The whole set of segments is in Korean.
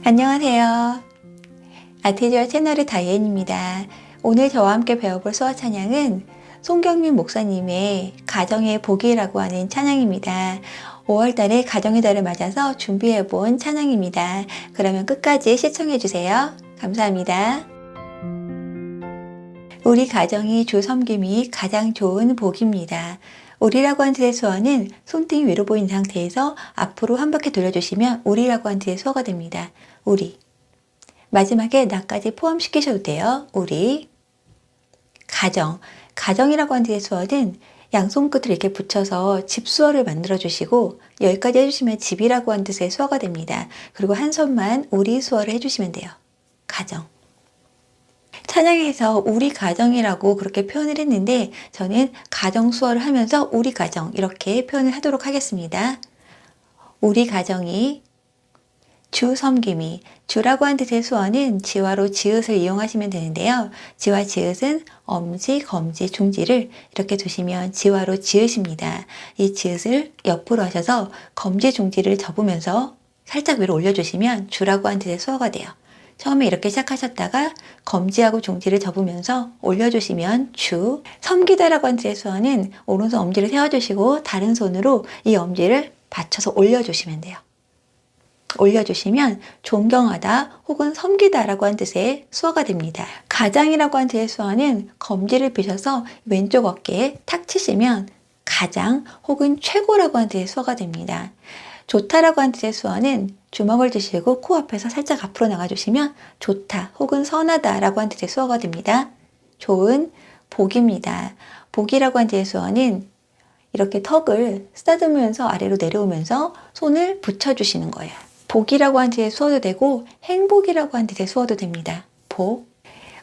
안녕하세요. 아티즈와 채널의 다이앤입니다. 오늘 저와 함께 배워볼 수어 찬양은 송경민 목사님의 가정의 복이라고 하는 찬양입니다. 5월달에 가정의 달을 맞아서 준비해본 찬양입니다. 그러면 끝까지 시청해주세요. 감사합니다. 우리 가정이 주 섬김이 가장 좋은 복입니다. 우리라고 한 뜻의 수어는 손등이 위로 보인 상태에서 앞으로 한 바퀴 돌려주시면 우리라고 한 뜻의 수어가 됩니다. 우리. 마지막에 나까지 포함시키셔도 돼요. 우리. 가정. 가정이라고 한 뜻의 수어는 양손끝을 이렇게 붙여서 집수어를 만들어 주시고 여기까지 해주시면 집이라고 한 뜻의 수어가 됩니다. 그리고 한 손만 우리 수어를 해주시면 돼요. 가정. 찬양에서 우리 가정이라고 그렇게 표현을 했는데 저는 가정 수어를 하면서 우리 가정 이렇게 표현을 하도록 하겠습니다. 우리 가정이 주 섬김이 주라고 한 뜻의 수어는 지화로 지읒을 이용하시면 되는데요. 지와 지읒은 엄지, 검지, 중지를 이렇게 두시면 지화로 지읒입니다. 이 지읒을 옆으로 하셔서 검지, 중지를 접으면서 살짝 위로 올려주시면 주라고 한 뜻의 수어가 돼요. 처음에 이렇게 시작하셨다가 검지하고 중지를 접으면서 올려주시면 주. 섬기다라고 한 뜻의 수어는 오른손 엄지를 세워주시고 다른 손으로 이 엄지를 받쳐서 올려주시면 돼요. 올려주시면 존경하다 혹은 섬기다라고 한 뜻의 수어가 됩니다. 가장이라고 한 뜻의 수어는 검지를 펴셔서 왼쪽 어깨에 탁 치시면 가장 혹은 최고라고 한 뜻의 수어가 됩니다. 좋다라고 한 뜻의 수어는 주먹을 쥐시고 코앞에서 살짝 앞으로 나가주시면 좋다 혹은 선하다라고 한 뜻의 수어가 됩니다. 좋은 복입니다. 복이라고 한 뜻의 수어는 이렇게 턱을 쓰다듬으면서 아래로 내려오면서 손을 붙여주시는 거예요. 복이라고 한 뜻의 수어도 되고 행복이라고 한 뜻의 수어도 됩니다. 복.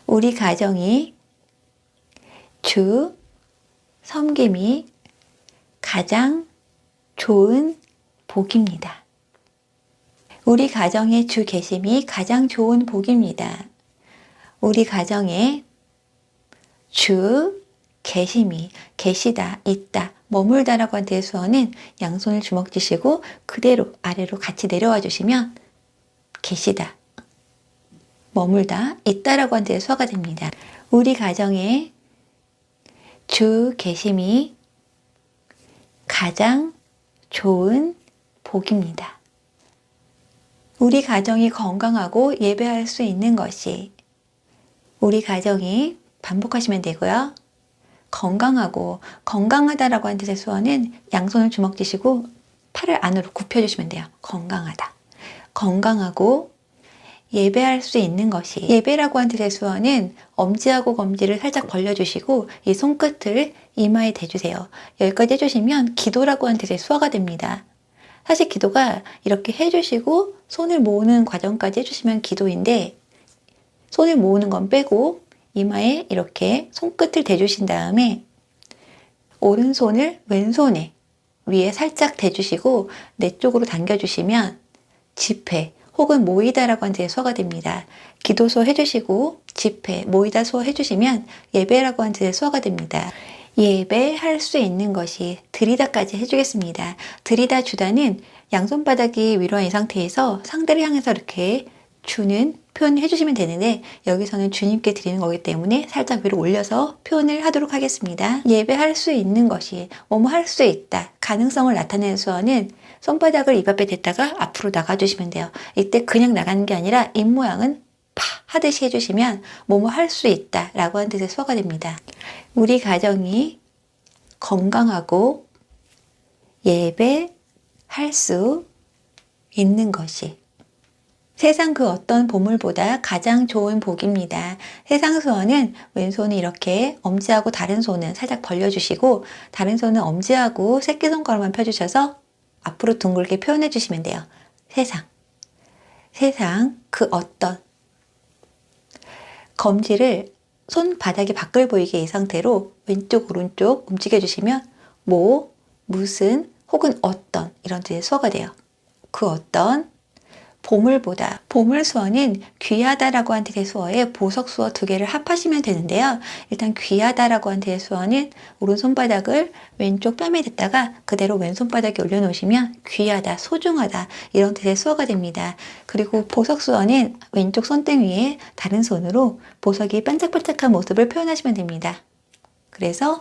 우리 가정이 주 섬김이 가장 좋은 복입니다. 우리 가정의 주 계심이 가장 좋은 복입니다. 우리 가정의 주 계심이 계시다, 있다, 머물다라고 한 뜻의 수어는 양손을 주먹 쥐시고 그대로 아래로 같이 내려와 주시면 계시다, 머물다, 있다라고 한 뜻의 수어가 됩니다. 우리 가정의 주 계심이 가장 좋은 복입니다. 우리 가정이 건강하고 예배할 수 있는 것이 우리 가정이 반복하시면 되고요. 건강하고 건강하다라고 한 뜻의 수어는 양손을 주먹 쥐시고 팔을 안으로 굽혀주시면 돼요. 건강하다. 건강하고 예배할 수 있는 것이 예배라고 한 뜻의 수어는 엄지하고 검지를 살짝 벌려주시고 이 손끝을 이마에 대주세요. 여기까지 해주시면 기도라고 한 뜻의 수어가 됩니다. 사실 기도가 이렇게 해주시고 손을 모으는 과정까지 해주시면 기도인데 손을 모으는 건 빼고 이마에 이렇게 손끝을 대주신 다음에 오른손을 왼손에 위에 살짝 대주시고 내 쪽으로 당겨주시면 집회 혹은 모이다라고 한 뜻의 수어가 됩니다. 기도소 해주시고 집회, 모이다 수어 해주시면 예배라고 한 뜻의 수어가 됩니다. 예배할 수 있는 것이 드리다까지 해주겠습니다. 드리다 주다는 양손바닥이 위로 한 상태에서 상대를 향해서 이렇게 주는 표현을 해주시면 되는데 여기서는 주님께 드리는 거기 때문에 살짝 위로 올려서 표현을 하도록 하겠습니다. 예배할 수 있는 것이 뭐뭐 할 수 있다. 가능성을 나타내는 수어는 손바닥을 입 앞에 댔다가 앞으로 나가주시면 돼요. 이때 그냥 나가는 게 아니라 입 모양은 파 하듯이 해주시면 뭐뭐 할 수 있다 라고 하는 뜻의 수어가 됩니다. 우리 가정이 건강하고 예배할 수 있는 것이 세상 그 어떤 보물보다 가장 좋은 복입니다. 세상 수어는 왼손을 이렇게 엄지하고 다른 손은 살짝 벌려주시고 다른 손은 엄지하고 새끼손가락만 펴주셔서 앞으로 둥글게 표현해 주시면 돼요. 세상 그 어떤 검지를 손바닥이 밖을 보이게 이 상태로 왼쪽 오른쪽 움직여 주시면 무슨 혹은 어떤 이런 뜻의 수어가 돼요. 그 어떤 보물보다. 보물수어는 귀하다라고 한 뜻의 수어에 보석수어 두 개를 합하시면 되는데요. 일단 귀하다라고 한 뜻의 수어는 오른손바닥을 왼쪽 뺨에 댔다가 그대로 왼손바닥에 올려놓으시면 귀하다, 소중하다 이런 뜻의 수어가 됩니다. 그리고 보석수어는 왼쪽 손등 위에 다른 손으로 보석이 반짝반짝한 모습을 표현하시면 됩니다. 그래서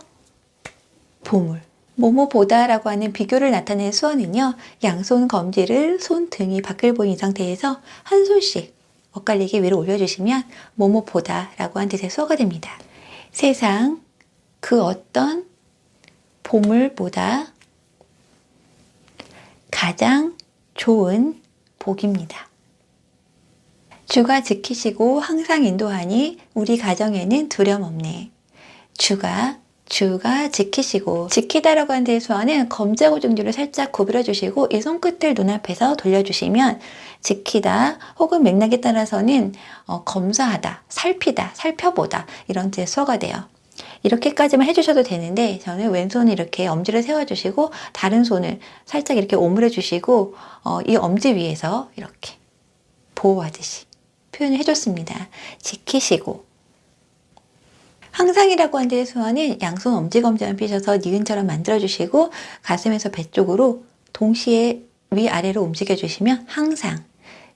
보물. 뭐뭐보다라고 하는 비교를 나타내는 수어는요. 양손 검지를 손등이 밖을 보인 상태에서 한 손씩 엇갈리게 위로 올려주시면 뭐뭐보다라고 하는 뜻의 수어가 됩니다. 세상 그 어떤 보물보다 가장 좋은 복입니다. 주가 지키시고 항상 인도하니 우리 가정에는 두려움 없네. 주가 지키시고, 지키다라고 하는 데의 수어는 검지하고 중지를 살짝 구부려 주시고 이 손끝을 눈앞에서 돌려주시면 지키다 혹은 맥락에 따라서는 검사하다, 살피다, 살펴보다 이런 뜻의 수어가 돼요. 이렇게까지만 해주셔도 되는데 저는 왼손을 이렇게 엄지를 세워주시고 다른 손을 살짝 이렇게 오므려 주시고 이 엄지 위에서 이렇게 보호하듯이 표현을 해줬습니다. 지키시고. 항상이라고 하는 데의 수어는 양손 엄지검지만 펴셔서 니은처럼 만들어주시고 가슴에서 배 쪽으로 동시에 위아래로 움직여주시면 항상,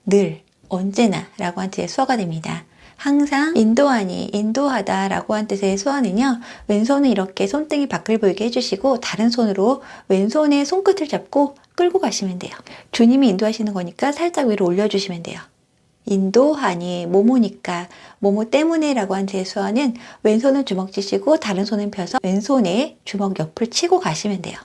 늘, 언제나 라고 하는 뜻의 수어가 됩니다. 항상 인도하니, 인도하다 라고 하는 뜻의 수어는요. 왼손은 이렇게 손등이 밖을 보이게 해주시고 다른 손으로 왼손의 손끝을 잡고 끌고 가시면 돼요. 주님이 인도하시는 거니까 살짝 위로 올려주시면 돼요. 인도하니, 뭐뭐니까, 뭐뭐 때문에 라고 한 뜻의 수어는 왼손은 주먹 쥐시고 다른 손은 펴서 왼손에 주먹 옆을 치고 가시면 돼요.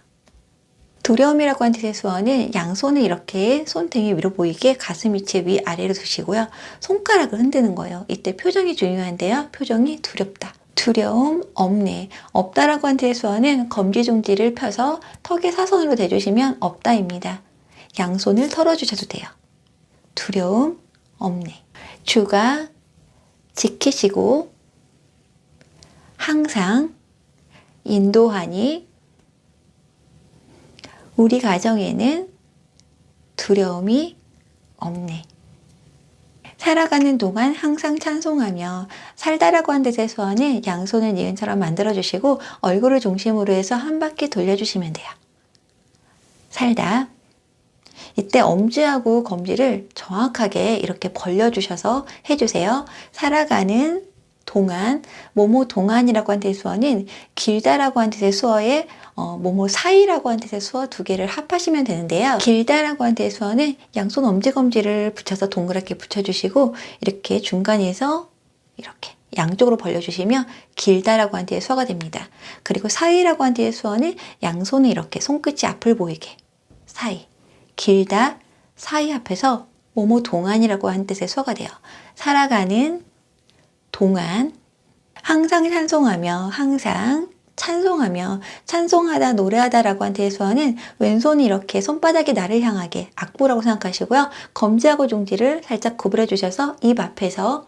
두려움이라고 한 뜻의 수어는 양손을 이렇게 손등이 위로 보이게 가슴 위치 위아래로 두시고요. 손가락을 흔드는 거예요. 이때 표정이 중요한데요. 표정이 두렵다. 두려움 없네. 없다라고 한 뜻의 수어는 검지중지를 펴서 턱에 사선으로 대주시면 없다입니다. 양손을 털어주셔도 돼요. 두려움 없네. 주가 지키시고 항상 인도하니 우리 가정에는 두려움이 없네. 살아가는 동안 항상 찬송하며 살다라고 한 뜻의 수어는 양손을 니은처럼 만들어주시고 얼굴을 중심으로 해서 한 바퀴 돌려주시면 돼요. 살다. 이때 엄지하고 검지를 정확하게 이렇게 벌려주셔서 해주세요. 살아가는 동안, 뭐뭐 동안이라고 한 뜻의 수어는 길다라고 한 뜻의 수어에 뭐뭐 사이라고 한 뜻의 수어 두 개를 합하시면 되는데요. 길다라고 한 뜻의 수어는 양손 엄지검지를 붙여서 동그랗게 붙여주시고 이렇게 중간에서 이렇게 양쪽으로 벌려주시면 길다라고 한 뜻의 수어가 됩니다. 그리고 사이라고 한 뜻의 수어는 양손을 이렇게 손끝이 앞을 보이게 사이. 길다, 사이 앞에서 뭐뭐 동안이라고 한 뜻의 수어가 돼요. 살아가는 동안, 항상 찬송하며, 항상 찬송하며, 찬송하다, 노래하다 라고 한 뜻의 수어는 왼손이 이렇게 손바닥이 나를 향하게 악보라고 생각하시고요. 검지하고 중지를 살짝 구부려 주셔서 입 앞에서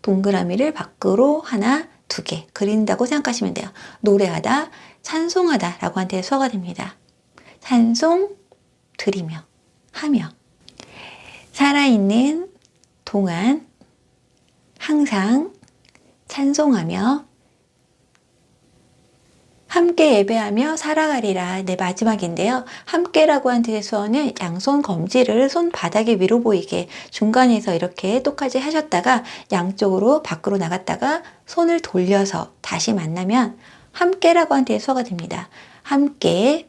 동그라미를 밖으로 하나, 두 개 그린다고 생각하시면 돼요. 노래하다, 찬송하다 라고 한 뜻의 수어가 됩니다. 찬송, 드리며, 하며, 살아있는 동안 항상 찬송하며 함께 예배하며 살아가리라. 네, 마지막인데요. 함께라고 한 뜻의 수어는 양손 검지를 손바닥에 위로 보이게 중간에서 이렇게 똑같이 하셨다가 양쪽으로 밖으로 나갔다가 손을 돌려서 다시 만나면 함께라고 한 뜻의 수어가 됩니다. 함께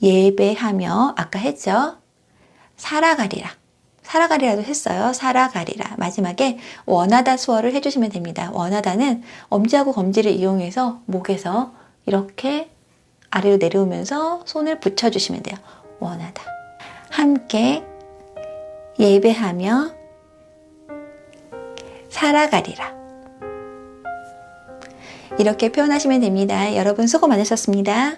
예배하며 아까 했죠. 살아가리라. 살아가리라도 했어요. 살아가리라. 마지막에 원하다 수어를 해주시면 됩니다. 원하다는 엄지하고 검지를 이용해서 목에서 이렇게 아래로 내려오면서 손을 붙여주시면 돼요. 원하다. 함께 예배하며 살아가리라. 이렇게 표현하시면 됩니다. 여러분 수고 많으셨습니다.